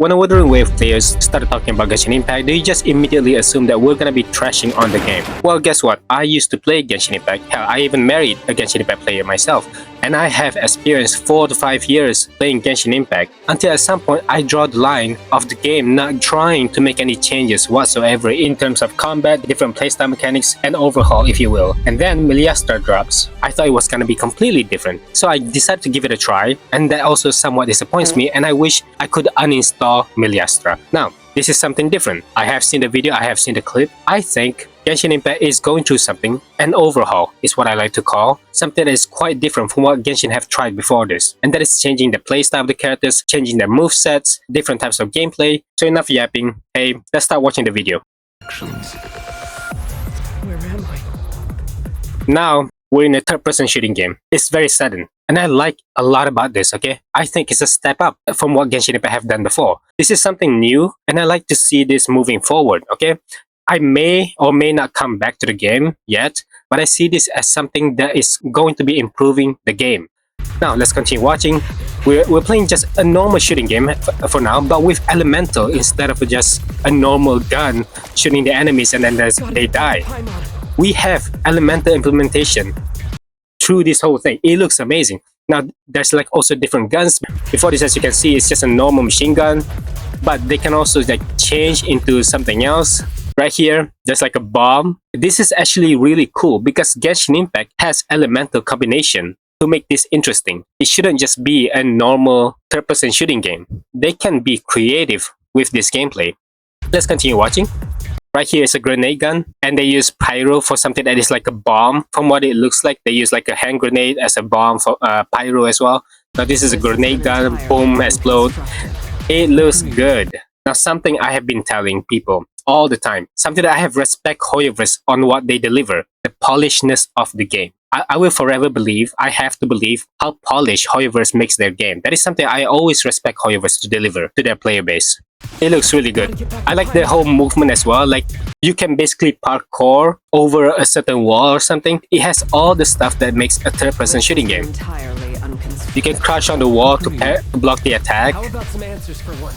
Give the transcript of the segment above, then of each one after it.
when a Wuthering wave players started talking about Genshin Impact, do you just immediately assume that we're gonna be trashing on the game? Well, guess what? I used to play Genshin Impact. Hell, I even married a Genshin Impact player myself. And I have experienced 4 to 5 years playing Genshin Impact until at some point I draw the line of the game not trying to make any changes whatsoever in terms of combat, different playstyle mechanics, and overhaul, if you will. And then Meliastra drops. I thought it was gonna be completely different. So I decided to give it a try, and that also somewhat disappoints me, and I wish I could uninstall Meliastra. Now, this is something different. I have seen the video, I have seen the clip. I think Genshin Impact is going through something. An overhaul is what I like to call. Something that is quite different from what Genshin have tried before this. And that is changing the playstyle of the characters, changing their movesets, different types of gameplay. So enough yapping. Hey, let's start watching the video. Where am I? Now, we're in a third-person shooting game. It's very sudden. And I like a lot about this, okay? I think it's a step up from what Genshin Impact have done before. This is something new, and I like to see this moving forward, okay? I may or may not come back to the game yet, but I see this as something that is going to be improving the game. Now, let's continue watching. We're playing just a normal shooting game for now, but with elemental instead of just a normal gun shooting the enemies and then they die. We have elemental implementation through this whole thing. It looks amazing. Now, there's like also different guns. Before this, as you can see, it's just a normal machine gun, but they can also like change into something else. Right here, there's like a bomb. This is actually really cool because Genshin Impact has elemental combination to make this interesting. It shouldn't just be a normal third-person shooting game. They can be creative with this gameplay. Let's continue watching. Right here is a grenade gun, and they use pyro for something that is like a bomb. From what it looks like, they use like a hand grenade as a bomb for pyro as well. Now this is a grenade gun, boom, explode. It looks good. Now something I have been telling people all the time, something that I have respect Hoyoverse on what they deliver, the polishedness of the game. I will forever believe, I have to believe how polished Hoyoverse makes their game. That is something I always respect Hoyoverse to deliver to their player base. It looks really good. I like the whole movement as well. Like you can basically parkour over a certain wall or something. It has all the stuff that makes a third-person shooting game. You can crouch on the wall to block the attack.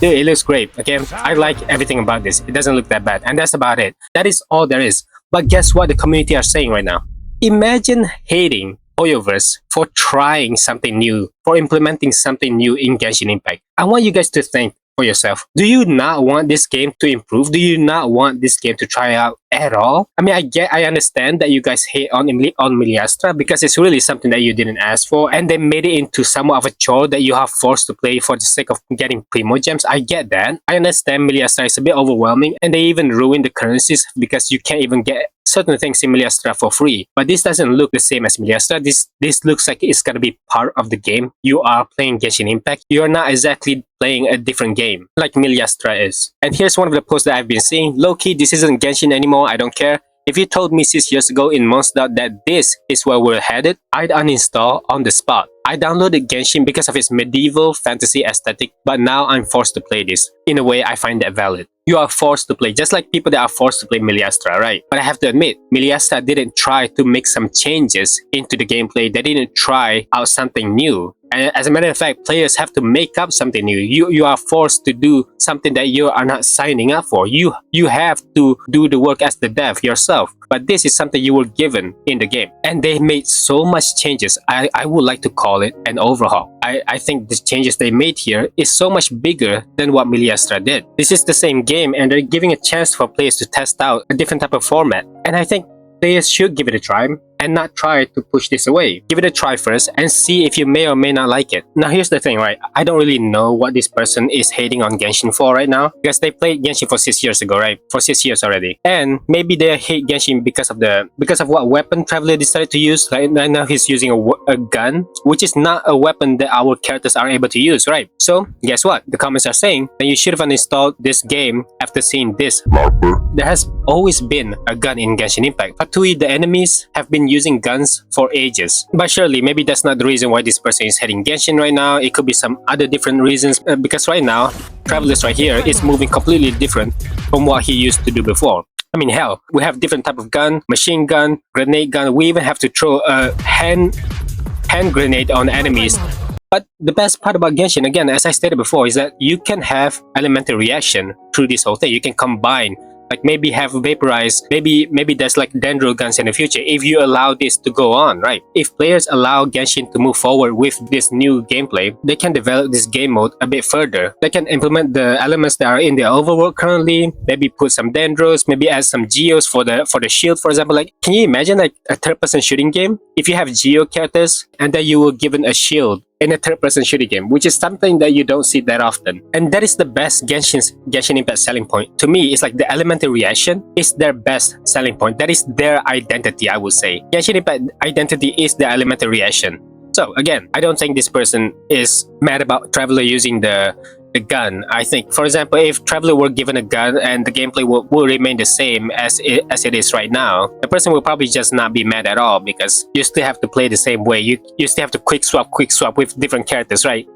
Dude, it looks great. Okay, I like everything about this. It doesn't look that bad, and that's about it. That is all there is. But guess what the community are saying right now? Imagine hating Hoyoverse for trying something new, for implementing something new in Genshin Impact. I want you guys to think for yourself. Do you not want this game to improve? Do you not want this game to try out at all? I mean, I understand that you guys hate on Meliastra because it's really something that you didn't ask for, and they made it into somewhat of a chore that you have forced to play for the sake of getting Primo Gems. I get that. I understand Meliastra is a bit overwhelming, and they even ruin the currencies because you can't even get certain things in Meliastra for free. But this doesn't look the same as Meliastra. This looks like it's gonna be part of the game. You are playing Genshin Impact. You are not exactly playing a different game like Meliastra is. And here's one of the posts that I've been seeing. Low-key, this isn't Genshin anymore. I don't care. If you told me 6 years ago in Monster that this is where we're headed, I'd uninstall on the spot. I downloaded Genshin because of its medieval fantasy aesthetic, but now I'm forced to play this. In a way, I find that valid. You are forced to play, just like people that are forced to play Meliastra, right? But I have to admit, Meliastra didn't try to make some changes into the gameplay. They didn't try out something new. And as a matter of fact, players have to make up something new. You are forced to do something that you are not signing up for. You have to do the work as the dev yourself. But this is something you were given in the game. And they made so much changes. I would like to call it an overhaul. I think the changes they made here is so much bigger than what Meliastra did. This is the same game, and they're giving a chance for players to test out a different type of format. And I think players should give it a try and not try to push this away. Give it a try first and see if you may or may not like it. Now here's the thing, right? I don't really know what this person is hating on Genshin for right now, because they played Genshin for 6 years ago, right? For 6 years already. And maybe they hate Genshin because of what weapon Traveler decided to use. Like right now he's using a gun, which is not a weapon that our characters are able to use, right? So guess what? The comments are saying that you should have uninstalled this game after seeing this. There has always been a gun in Genshin Impact. Fatui, the enemies have been using guns for ages. But surely, maybe that's not the reason why this person is heading Genshin right now. It could be some other different reasons, because right now, Travelers right here is moving completely different from what he used to do before. I mean, hell, we have different type of gun, machine gun, grenade gun. We even have to throw a hand grenade on enemies But the best part about Genshin, again, as I stated before, is that you can have elemental reaction through this whole thing. You can combine, like maybe have vaporize, maybe there's like dendro guns in the future if you allow this to go on, right? If players allow Genshin to move forward with this new gameplay, they can develop this game mode a bit further. They can implement the elements that are in the overworld currently, maybe put some dendros, maybe add some geos for the shield, for example. Like, can you imagine like a third-person shooting game if you have geo characters and then you were given a shield in a third-person shooting game, which is something that you don't see that often. And that is the best Genshin Impact selling point. To me, it's like the elemental reaction is their best selling point. That is their identity, I would say. Genshin Impact identity is the elemental reaction. So again, I don't think this person is mad about Traveler using the gun. I think, for example, if Traveler were given a gun and the gameplay will remain the same as it is right now, the person will probably just not be mad at all, because you still have to play the same way. You still have to quick swap with different characters, right?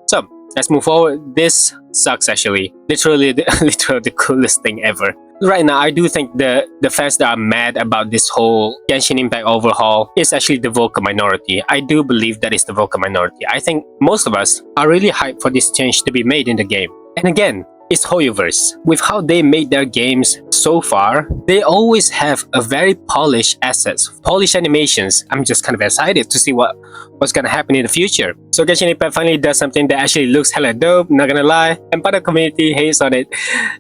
So let's move forward. This sucks, actually. Literally the coolest thing ever. Right now, I do think the fans that are mad about this whole Genshin Impact overhaul is actually the vocal minority. I do believe that is the vocal minority. I think most of us are really hyped for this change to be made in the game. And again, it's Hoyoverse. With how they made their games so far, they always have a very polished assets, polished animations. I'm just kind of excited to see what's gonna happen in the future. So Genshin Impact finally does something that actually looks hella dope, not gonna lie, and part of the community hates on it.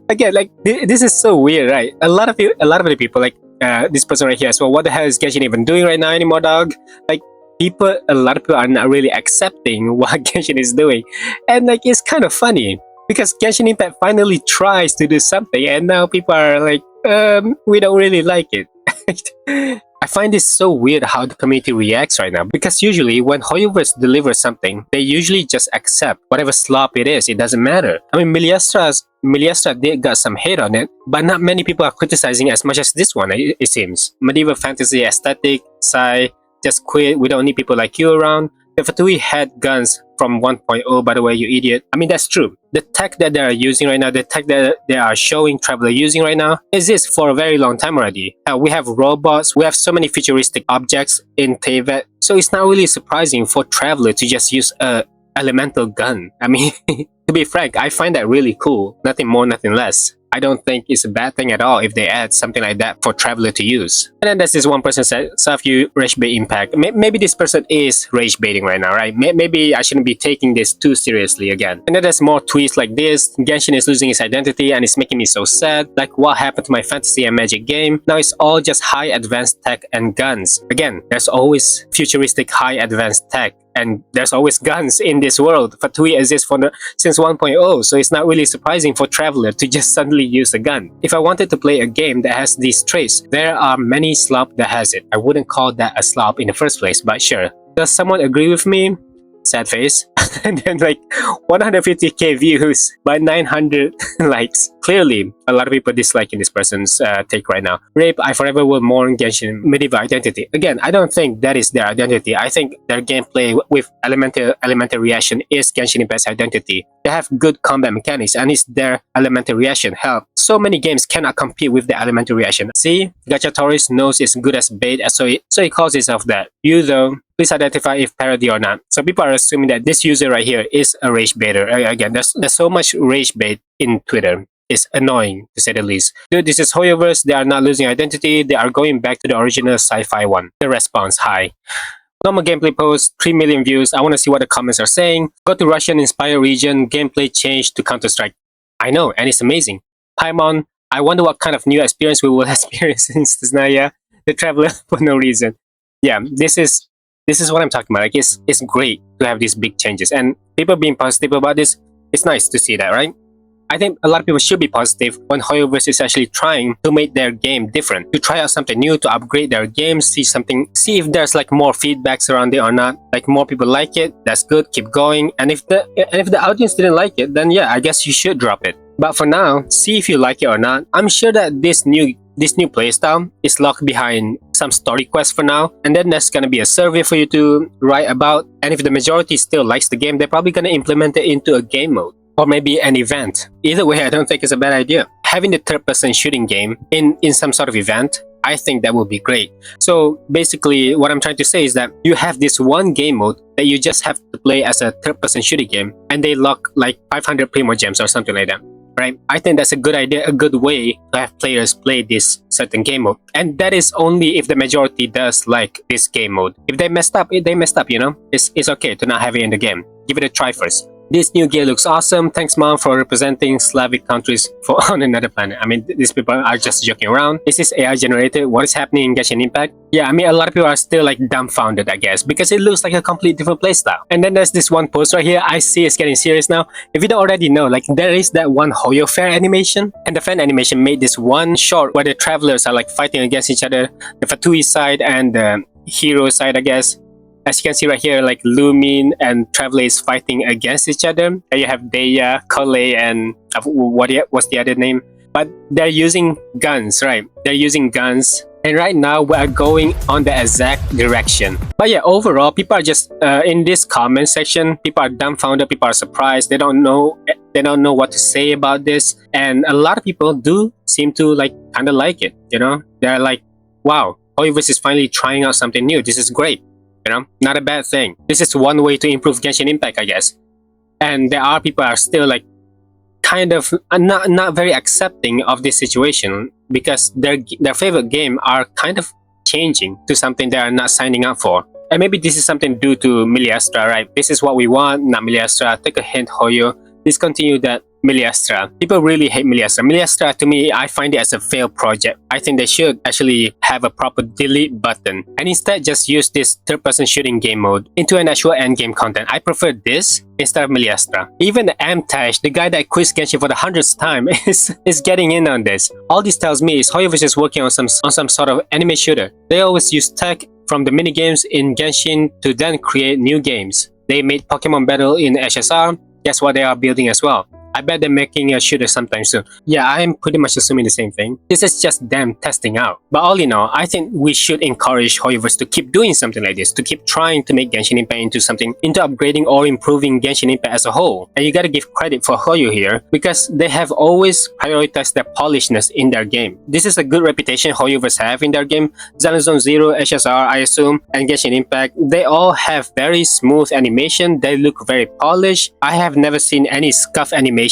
Again, like, this is so weird, right? A lot of the people, like this person right here, so what the hell is Genshin even doing right now anymore, dog? Like, a lot of people are not really accepting what Genshin is doing. And like, it's kind of funny, because Genshin Impact finally tries to do something, and now people are like, we don't really like it. I find this so weird how the community reacts right now, because usually when Hoyoverse delivers something, they usually just accept whatever slop it is. It doesn't matter. I mean, Miliastra did got some hate on it, but not many people are criticizing as much as this one, it seems. Medieval fantasy aesthetic, sigh, just quit, we don't need people like you around. The Fatui had guns from 1.0, by the way, you idiot. I mean, that's true. The tech that they are using right now, the tech that they are showing Traveler using right now, exists for a very long time already. We have robots, we have so many futuristic objects in Tevet, so it's not really surprising for Traveler to just use a elemental gun. I mean, to be frank, I find that really cool. Nothing more, nothing less. I don't think it's a bad thing at all if they add something like that for Traveler to use. And then there's this one person said, "Stuff you rage bait impact." Maybe this person is rage baiting right now, right? Maybe I shouldn't be taking this too seriously again. And then there's more tweets like this. Genshin is losing its identity and it's making me so sad. Like, what happened to my fantasy and magic game? Now it's all just high advanced tech and guns. Again, there's always futuristic high advanced tech. And there's always guns in this world. Fatui exists since 1.0, so it's not really surprising for Traveler to just suddenly use a gun. If I wanted to play a game that has these traits, there are many slop that has it. I wouldn't call that a slop in the first place, but sure. Does someone agree with me? Sad face. And then like 150k views by 900 likes. Clearly, a lot of people disliking this person's take right now. Rape, I forever will mourn Genshin medieval identity. Again, I don't think that is their identity. I think their gameplay with elemental reaction is Genshin Impact's identity. They have good combat mechanics and it's their elemental reaction. Hell, so many games cannot compete with the elemental reaction. See, Gachatoris knows it's good as bait, so he calls himself that. You though, please identify if parody or not. So people are assuming that this user right here is a rage baiter. Again, there's so much rage bait in Twitter. It's annoying, to say the least. Dude, this is Hoyoverse. They are not losing identity. They are going back to the original sci-fi one. The response, hi. Normal gameplay post, 3 million views. I want to see what the comments are saying. Go to Russian-inspired region. Gameplay changed to Counter-Strike. I know, and it's amazing. Paimon, I wonder what kind of new experience we will experience in Snaya, the Traveler for no reason. Yeah, this is what I'm talking about. Like, it's great to have these big changes. And people being positive about this, it's nice to see that, right? I think a lot of people should be positive when Hoyoverse is actually trying to make their game different, to try out something new, to upgrade their game, see if there's like more feedbacks around it or not. Like, more people like it, that's good, keep going. And if the audience didn't like it, then yeah, I guess you should drop it. But for now, see if you like it or not. I'm sure that this new playstyle is locked behind some story quest for now, and then there's gonna be a survey for you to write about. And if the majority still likes the game, they're probably gonna implement it into a game mode. Or maybe an event. Either way, I don't think it's a bad idea. Having the third-person shooting game in some sort of event, I think that would be great. So basically, what I'm trying to say is that you have this one game mode that you just have to play as a third-person shooting game, and they lock like 500 Primo Gems or something like that. Right? I think that's a good idea, a good way to have players play this certain game mode. And that is only if the majority does like this game mode. If they messed up, they messed up, you know? It's okay to not have it in the game. Give it a try first. This new gear looks awesome. Thanks, Mom, for representing Slavic countries on another planet. I mean, these people are just joking around. Is this AI generated? What is happening in Genshin Impact? Yeah, I mean, a lot of people are still like dumbfounded, I guess, because it looks like a complete different playstyle. And then there's this one post right here. I see it's getting serious now. If you don't already know, like there is that one Hoyoverse animation, and the fan animation made this one short where the travelers are like fighting against each other, the Fatui side and the hero side, I guess. As you can see right here, like Lumin and Traveler is fighting against each other. And you have Denia, Kole, and what's the other name? But they're using guns, right? They're using guns. And right now, we are going on the exact direction. But yeah, overall, people are just, in this comment section, people are dumbfounded, people are surprised. They don't know what to say about this. And a lot of people do seem to like kind of like it, you know? They're like, wow, Hoyoverse is finally trying out something new. This is great. You know, not a bad thing. This is one way to improve Genshin Impact, I guess. And there are people are still like kind of not very accepting of this situation because their favorite game are kind of changing to something they are not signing up for. And maybe this is something due to Miliastra, right? This is what we want, not Miliastra. Take a hint, Hoyo. Discontinue that Miliastra. People really hate Miliastra. Miliastra, to me, I find it as a failed project. I think they should actually have a proper delete button and instead just use this third-person shooting game mode into an actual endgame content. I prefer this instead of Miliastra. Even the Amtash, the guy that quits Genshin for the 100th time, is getting in on this. All this tells me is Hoyoverse is working on some sort of anime shooter. They always use tech from the minigames in Genshin to then create new games. They made Pokemon Battle in SSR. Guess what they are building as well? I bet they're making a shooter sometime soon. Yeah, I'm pretty much assuming the same thing. This is just them testing out. But all in all, I think we should encourage Hoyoverse to keep doing something like this, to keep trying to make Genshin Impact into upgrading or improving Genshin Impact as a whole. And you gotta give credit for Hoyo here, because they have always prioritized their polishness in their game. This is a good reputation Hoyoverse have in their game. Xenozone Zero, SSR, I assume, and Genshin Impact, they all have very smooth animation. They look very polished. I have never seen any scuff animation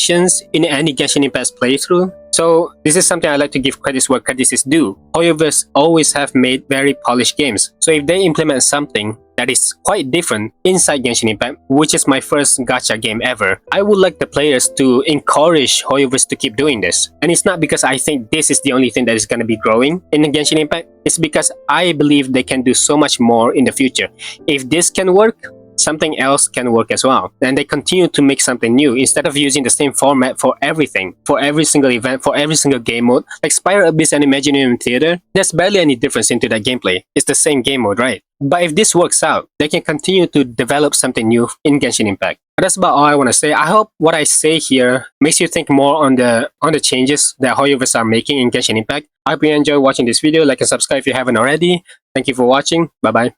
in any Genshin Impact playthrough. So this is something I like to give credit where credit is due. Hoyoverse always have made very polished games. So if they implement something that is quite different inside Genshin Impact, which is my first gacha game ever, I would like the players to encourage Hoyoverse to keep doing this. And it's not because I think this is the only thing that is going to be growing in the Genshin Impact. It's because I believe they can do so much more in the future. If this can work, something else can work as well. And they continue to make something new instead of using the same format for everything, for every single event, for every single game mode. Like Spiral Abyss and Imaginarium Theater, there's barely any difference into that gameplay. It's the same game mode, right? But if this works out, they can continue to develop something new in Genshin Impact. But that's about all I want to say. I hope what I say here makes you think more on the changes that Hoyoverse are making in Genshin Impact. I hope you enjoy watching this video. Like and subscribe if you haven't already. Thank you for watching. Bye bye.